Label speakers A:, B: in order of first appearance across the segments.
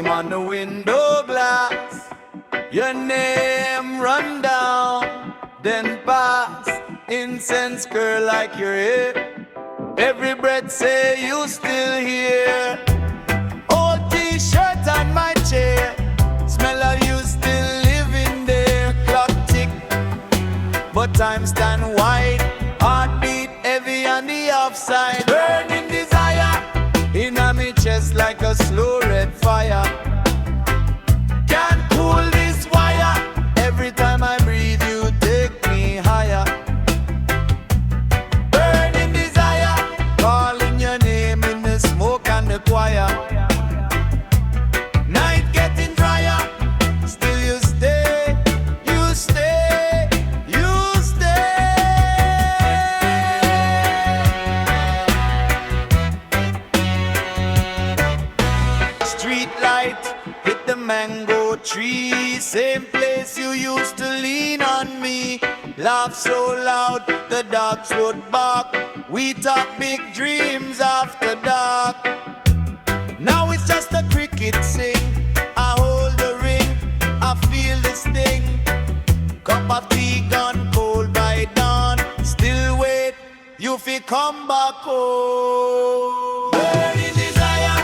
A: name on the window glass. Your name run down, then pass. Incense curl like your hair. Every breath say you still here. Old t-shirt on my chair. Smell of you still living there. Clock tick, but time stand wide. Heartbeat heavy on the offside. Burning desire in my chest like a slow red fire. Can't cool this wire. Every time I breathe you take me higher. Burning desire, calling your name in the smoke and the choir. Night getting drier, still you stay, you stay, you stay. Street light hit the mango tree, same place you used to lean on me. Laugh so loud the dogs would bark. We talk big dreams after dark. Now it's just a cricket sing. I hold the ring, I feel the sting. Cup of tea gone cold by dawn. Still wait, you feel come back home. Burning desire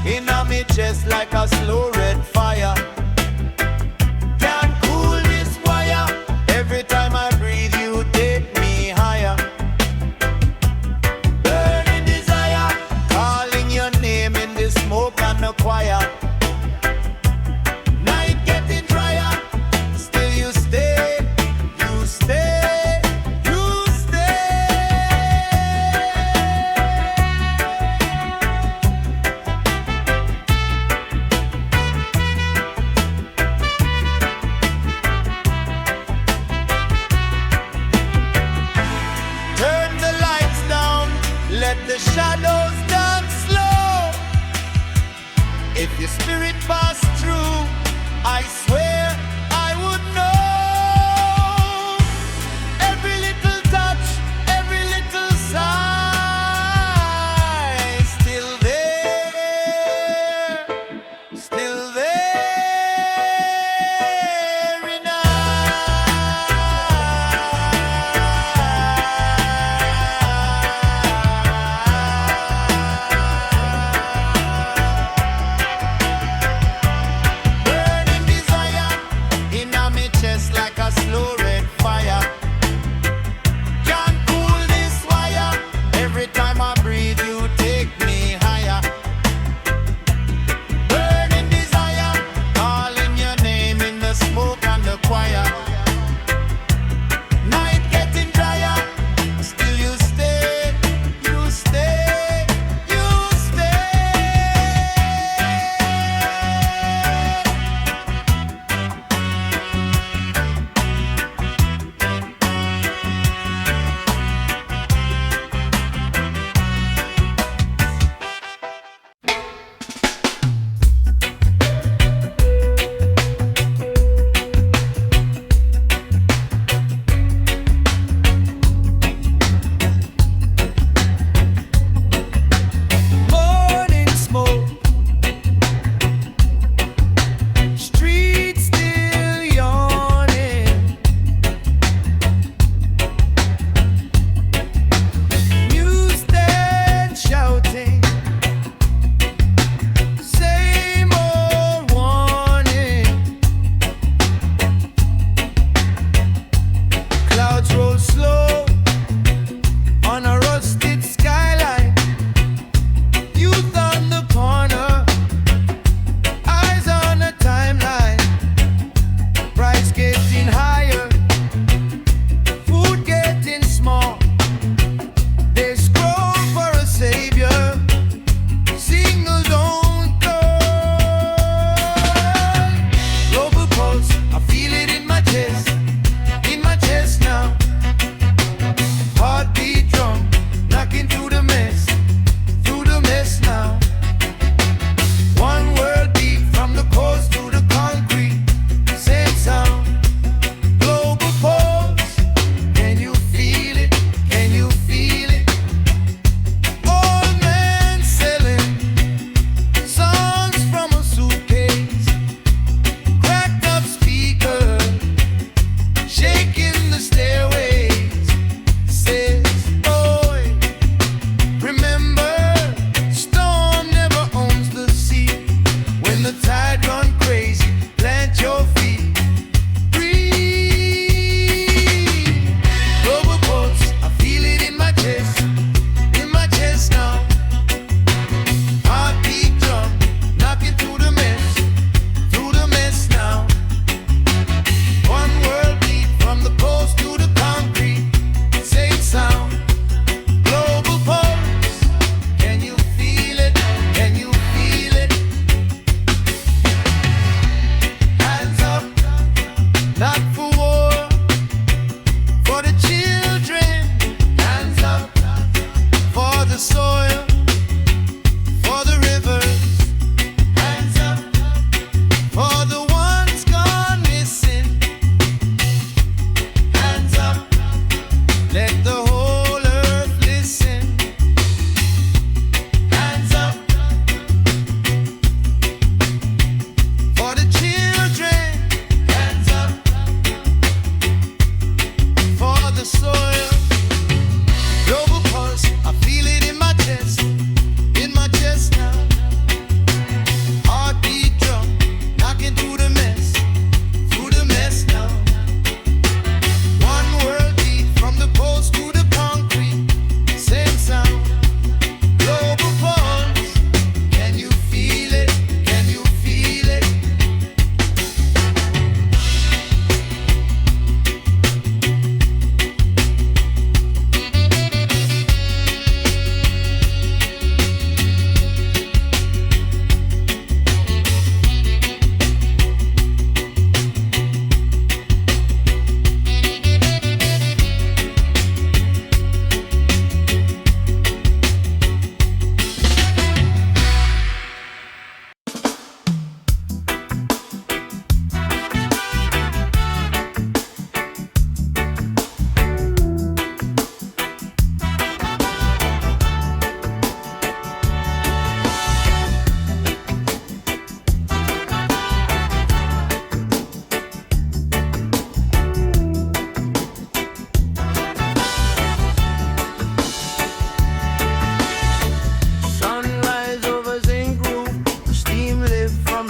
A: in my chest like a slow red fire. Can't cool this wire. Every time I breathe you take me higher. Burning desire, calling your name in the smoke and the choir. Night getting drier, still you stay, you stay, you stay. Turn the lights down, let the shadows dance slow. If your spirit passed through, I swear I would know. Every little touch, every little sigh, still there, still there in burning desire,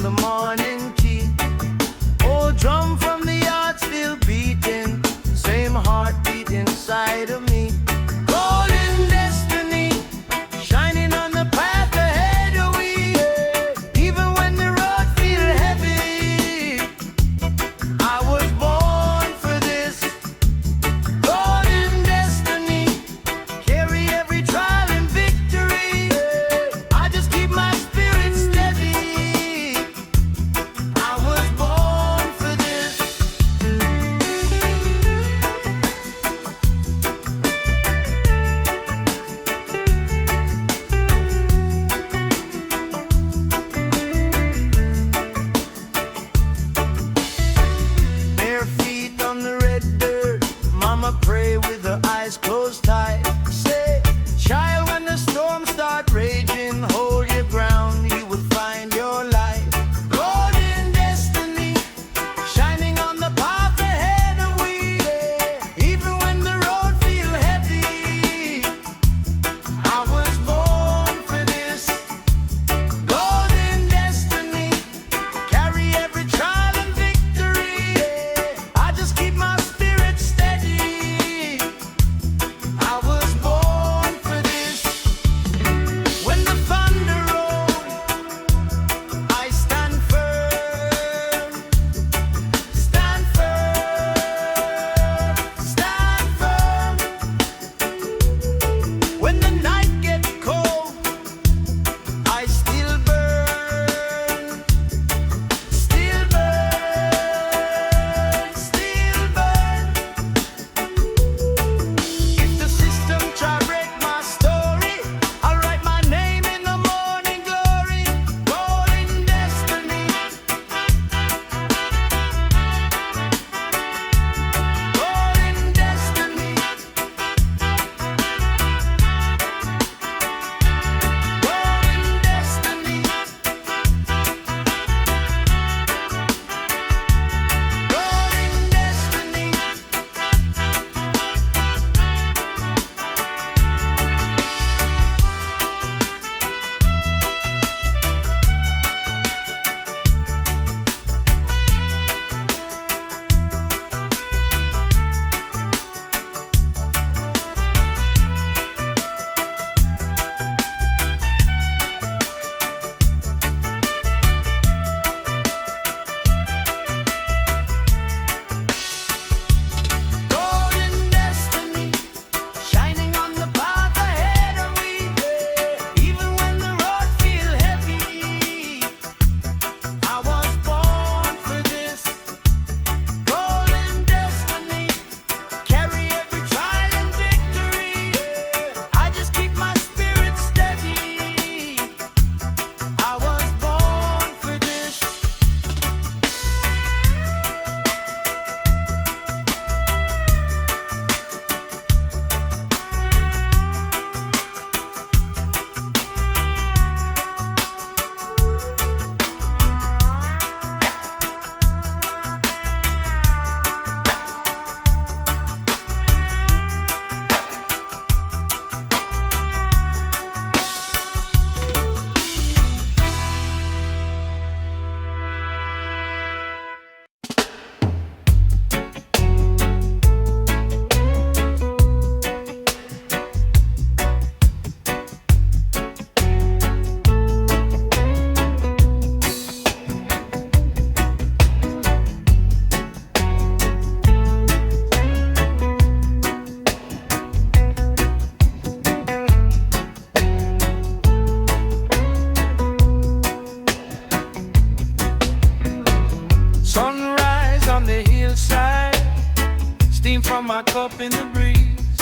A: the morning tea. Old drum from the yard still beating, same heartbeat inside of me. Golden destiny, shining on the path ahead of we. Even when the road feel heavy, I was born for this. Golden destiny, carry every trial and victory. I just keep my spirit steady. I was born for this. Bare feet on the red dirt, mama pray with her eyes closed tight. Say, child, when the storm start raging, hold your ground, you will find your light. Golden destiny, shining on the path ahead of we. Even when the road feel heavy, I was born for this. Golden destiny, carry every trial and victory. I just keep my spirit steady. I was born for this. When the thunder rolls, I stand firm, stand firm, stand firm. When the night gets cold, I still burn, still burn, still burn. If the system try break my story, I'll write my name in the morning glory. Golden destiny, golden destiny, golden destiny, golden destiny. Golden destiny, shining on the path ahead of we. Even when the road feel heavy, I was born for this. Golden destiny, carry every trial and victory. I just keep my spirit steady. I was born for this. Sunrise on the hillside, steam from my cup in the breeze.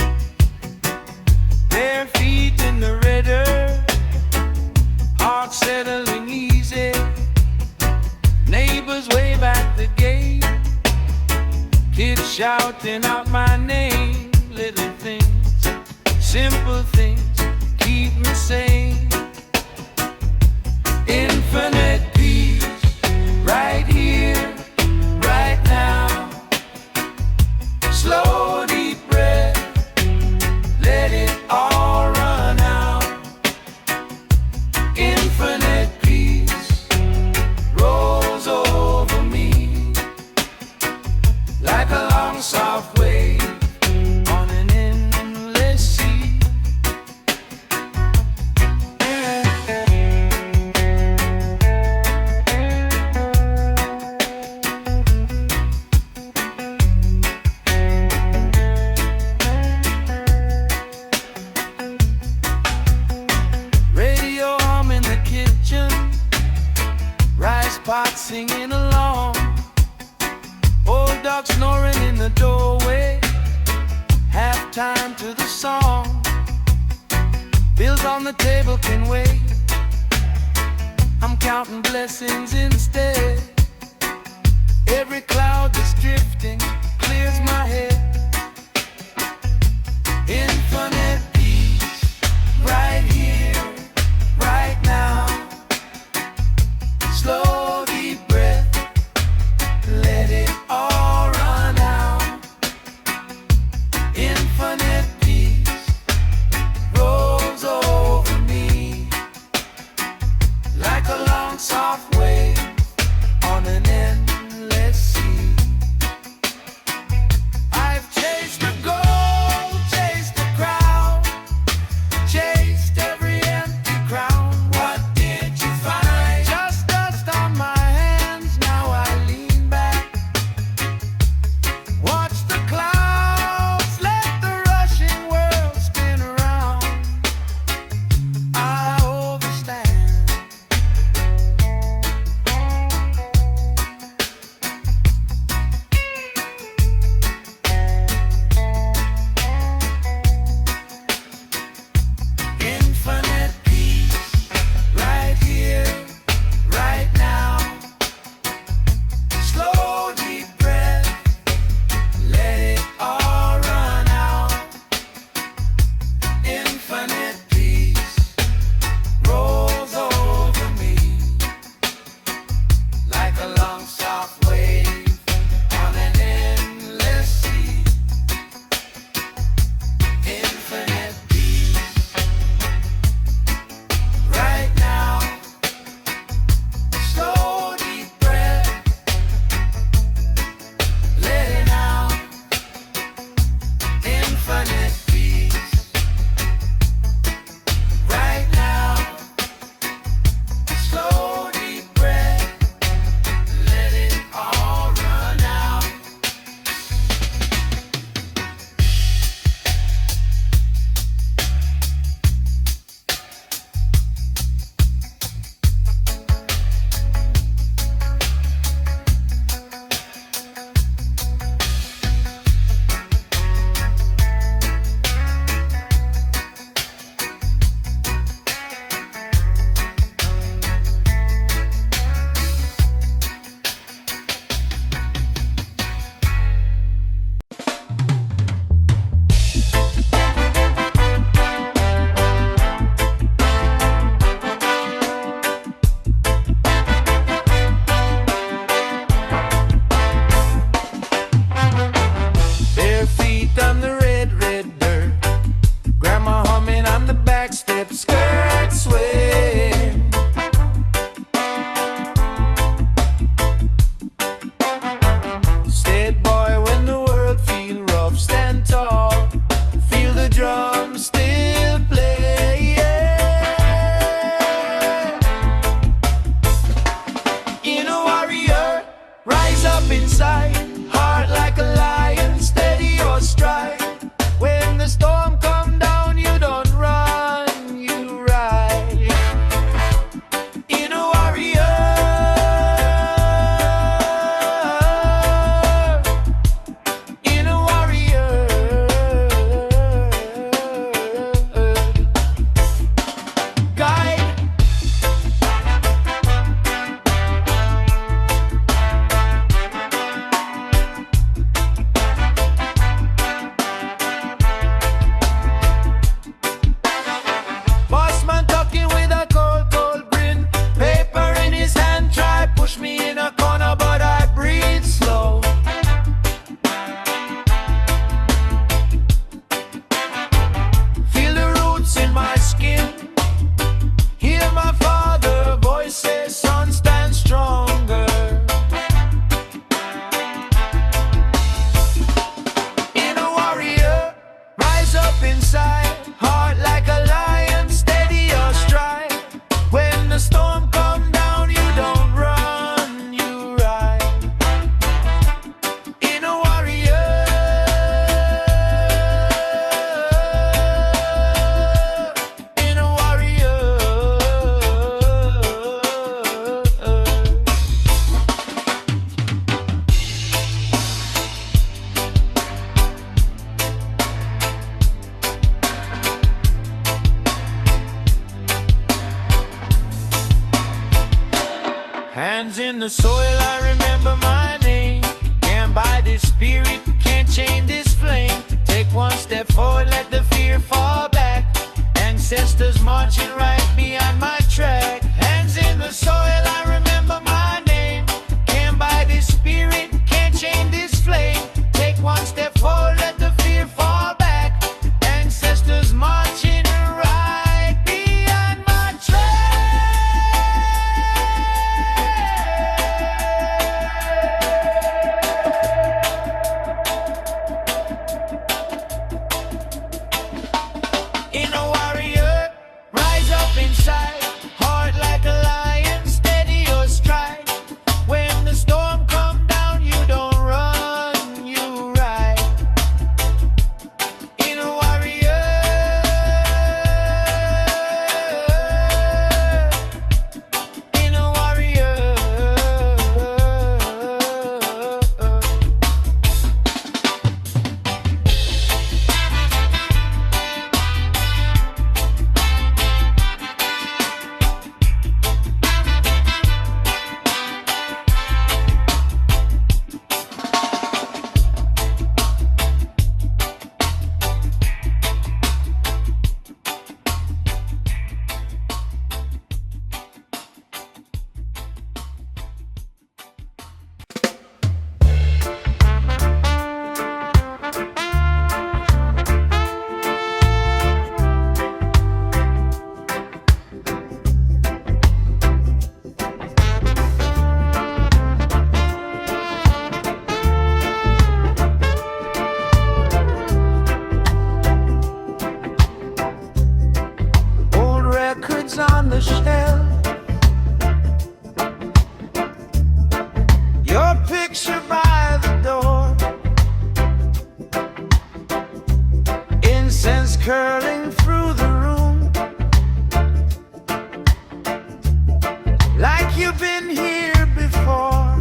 A: Bare feet in the red earth, heart settling easy. Neighbors wave at the gate, kids shouting out my name. Little things, simple things, keep me sane. Infinite peace, right here, right now. Slow deep breath, let it all run out. Infinite peace, roll pot singing along. Old dog snoring in the doorway. Half time to the song. Bills on the table can wait. I'm counting blessings instead. Every cloud that's drifting clears my head. Infinite peace, right here, right now. Slow deep breath, let it all run out. Infinite peace rolls over me like a long soft wave on an endless sea. I've chased the gold, chased the crowd, chased every empty crown. What did you find? Just dust on my hands. Now I lean back, watch the clouds, let the rushing world spin around. I overstand. Infinite peace, right here, right now. Slow deep breath, let it all run out. Infinite peace rolls over me like a long soft wave on an endless sea. Infinite peace right now. Slow deep breath, let it out. Infinite peace right now. Slow deep breath, let it all run out. Bare feet on the red, red dirt. Grandma humming on the back step, skirt swing. State boy, when the world feel rough, stand tall. Feel the drums still play. Inner warrior, rise up inside. Heart like a lion, steady your stride. When the storm come down, you don't run, you ride. Inner warrior, inner warrior. Guide. Hands in the soil, I remember my name. Can't buy this spirit, can't chain this flame. Take one step forward, let the fear fall back. Ancestors marching right behind my track. Hands in the soil, I remember my name. Can't buy this spirit, can't chain this flame. Take one step forward, let the fear fall back. Ancestors marching right behind my track. Inner warrior, rise up inside. Heart like a lion, steady your stride. When the storm come down, you don't run, you ride. Inner warrior, inner warrior. Old records on the shelf, your picture by the door, incense curling through the room, like you've been here before.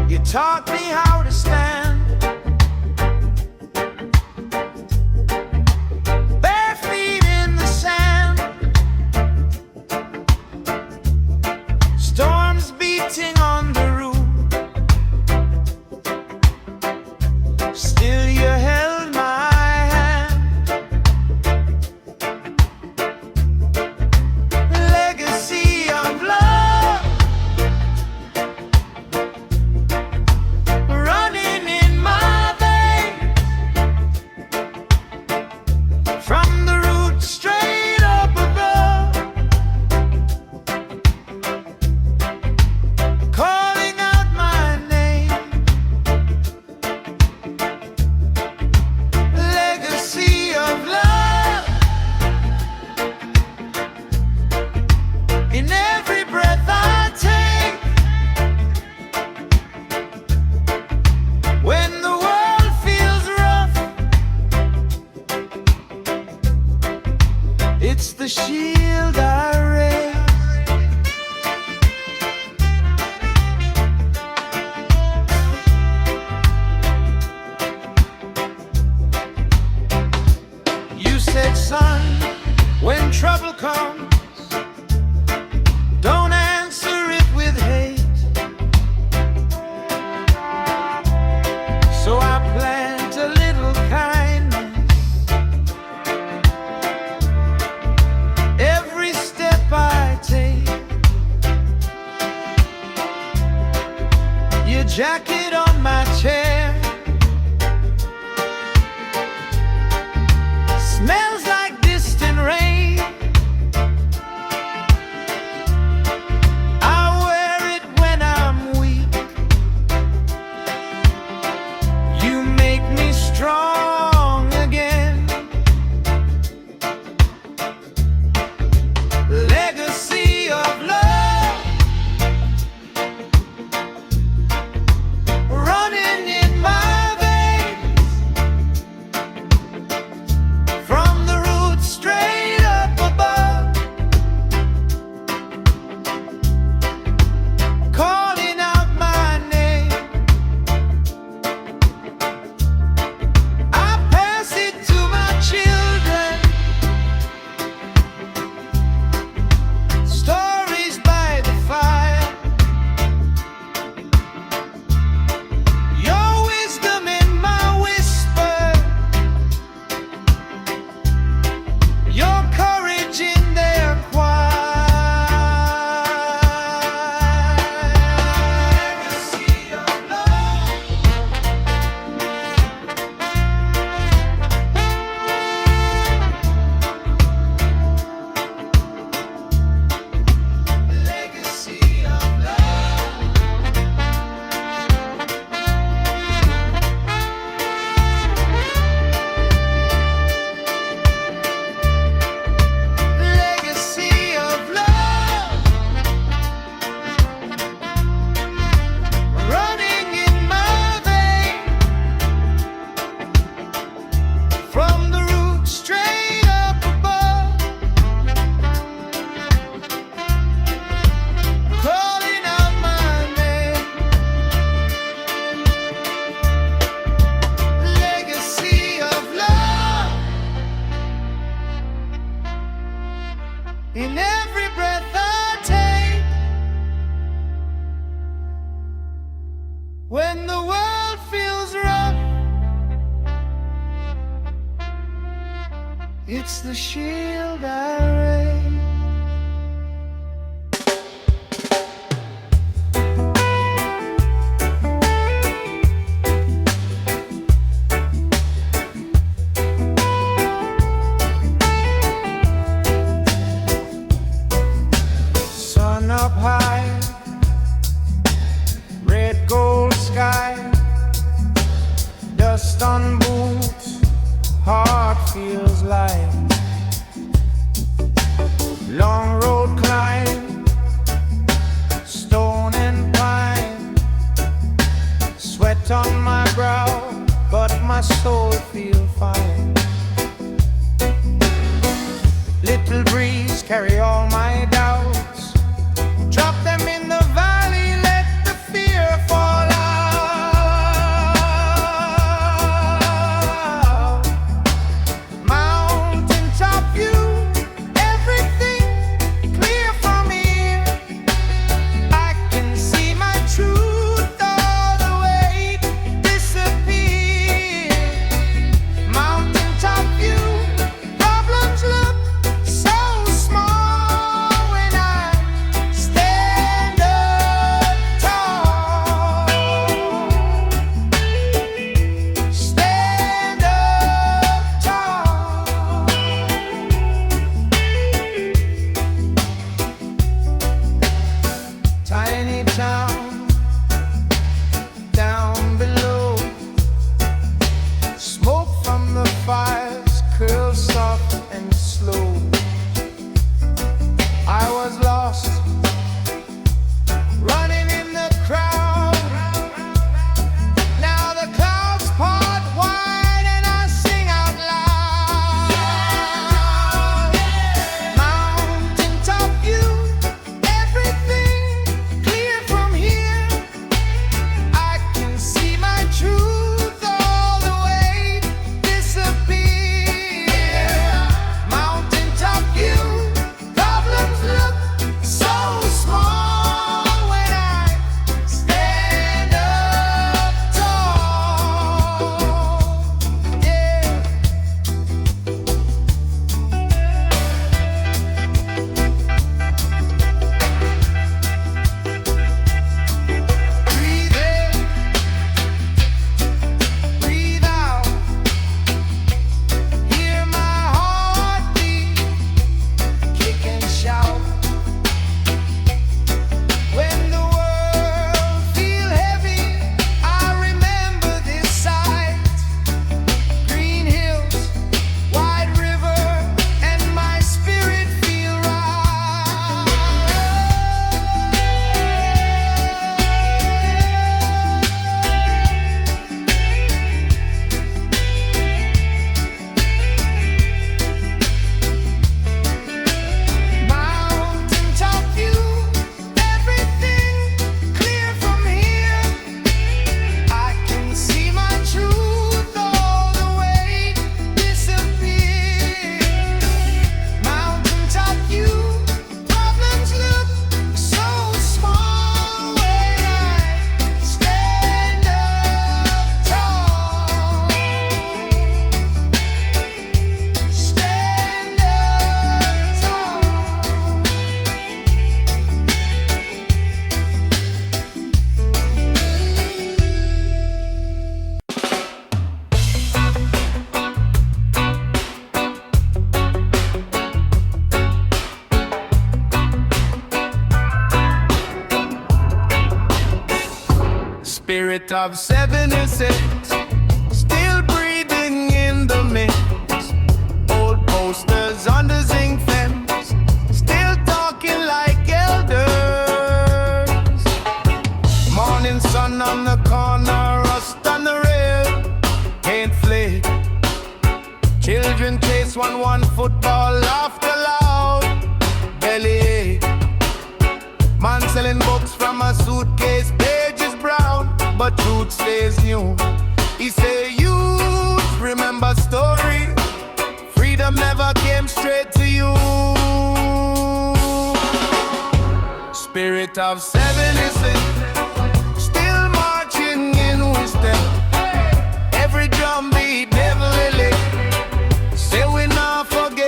A: You taught me how to stand, bare feet in the sand. Storms beating on the roof, still you held my hand. Legacy of love running in my veins, from the roots straight up above, calling out my name. Legacy of love in every breath I take. When the world feels rough, it's the shield I raise. You said, son, when trouble comes, don't answer it with hate. So I plant a little kindness every step I take. Your jacket on my chair smells like distant rain. I wear it when I'm weak. You make me strong again. Legacy of love it's the shield I raise. Sun up high, red gold sky, dust on boots, heart feels light. Long road climb, stone and pine, sweat on my brow, but my soul feels fine. Little breeze carry all my doubts, drop them in the valley, let the fear fall out. Mountain top view, everything clear from here. I can see my truth, all the weight disappear. Mountain top view, problems look so small when I stand up tall. Stand up tall. Tiny town down below, smoke from the fires curls soft and slow. I was lost, running in the crowd. Now the clouds part wide and I sing out loud. Mountain top view, everything clear from here. I can see my truth, all the weight disappear. Mountain top view, problems look so small when I stand up tall. Yeah. Breathe in, breathe out. Hear my heartbeat, kick and shout. When the world feel heavy, I remember this sight. Green hills, wide river, and my spirit feel right. Mountain top view, everything clear from here. I can see my truth, all the weight disappear. Mountain top view, problems look so small when I stand up tall. Stand up tall. Spirit of 76, still breathing in the mist. Old posters on the zinc fence, still talking like elders. Morning sun on the corner, rust on the rail, ain't flick. Children chase one football, laughter loud, belly ache. Man selling books from a suitcase, pages brown, but truth stays new. He say, youth, remember story, freedom never came straight to you. Spirit of 76, still marching in wisdom. Every drum beat never really say we not forget.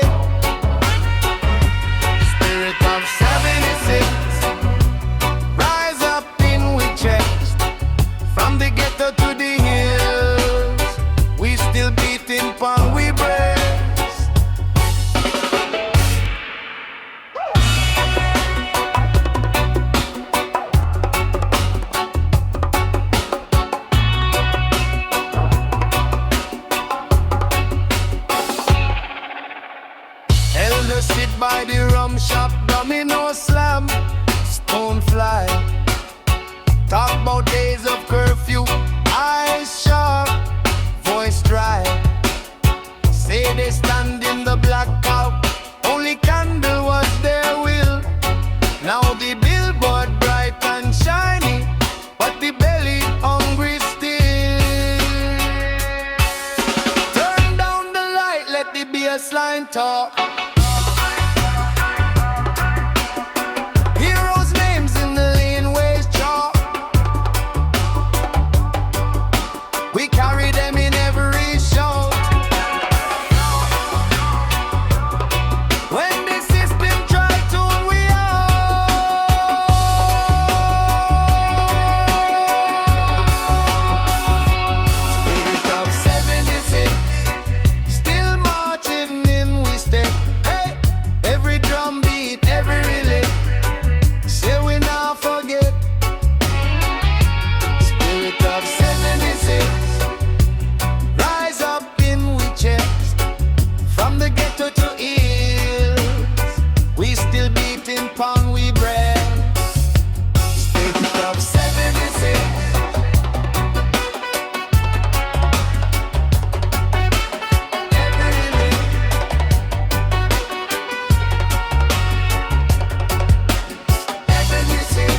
A: Now the billboard bright and shiny, but the belly hungry still. Turn down the light, let the bassline talk. Heroes' names in the laneways chalk. We carry them in every show. When the system try to tune we out. Spirit of 76, still marching in we step. Hey, every drum beat, every relay, say we not forget. Spirit of 76, rise up in we chest. From the ghetto to hills, we still beating pon we breath. Spirit of 76. Every relay. 76.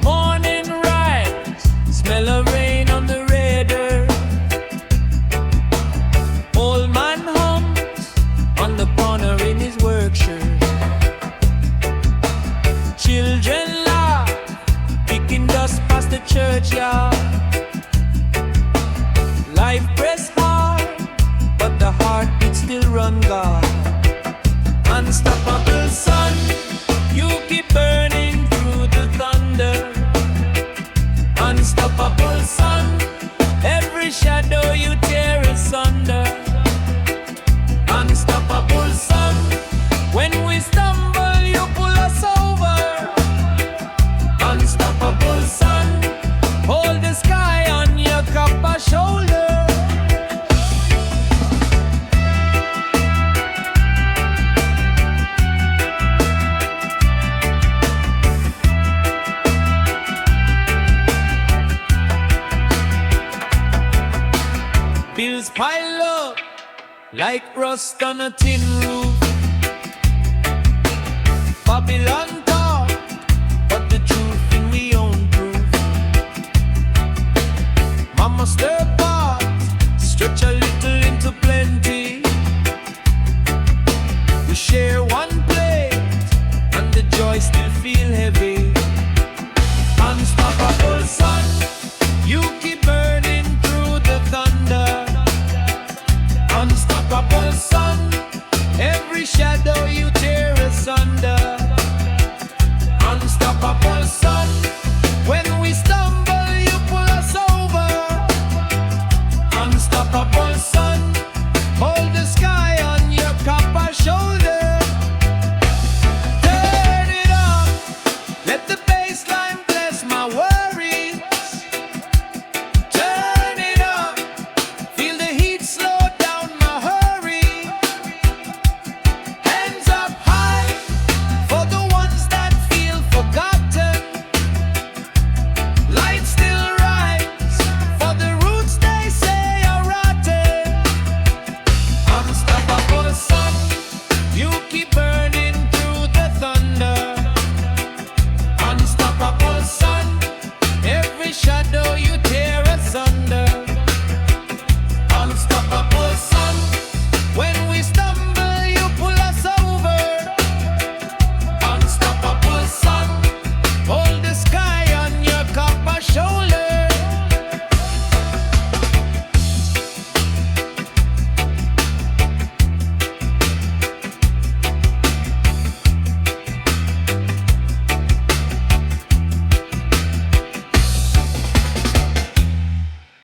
A: Morning rise, smell of rain on the radar. Old man hums on the corner in his work shirt. Children laugh, picking dust past the churchyard. Life press hard, but the heartbeat still run God. Unstoppable sun, you keep burning through the thunder. Unstoppable sun, every shadow you tear asunder. Unstoppable sun, when we stumble you pull us over. Unstoppable sun, hold the sky on your copper shoulder. Bills pile up like rust on a tin roof. Babylon talk, but the truth in we own proof. Mama stir pot, stretch a little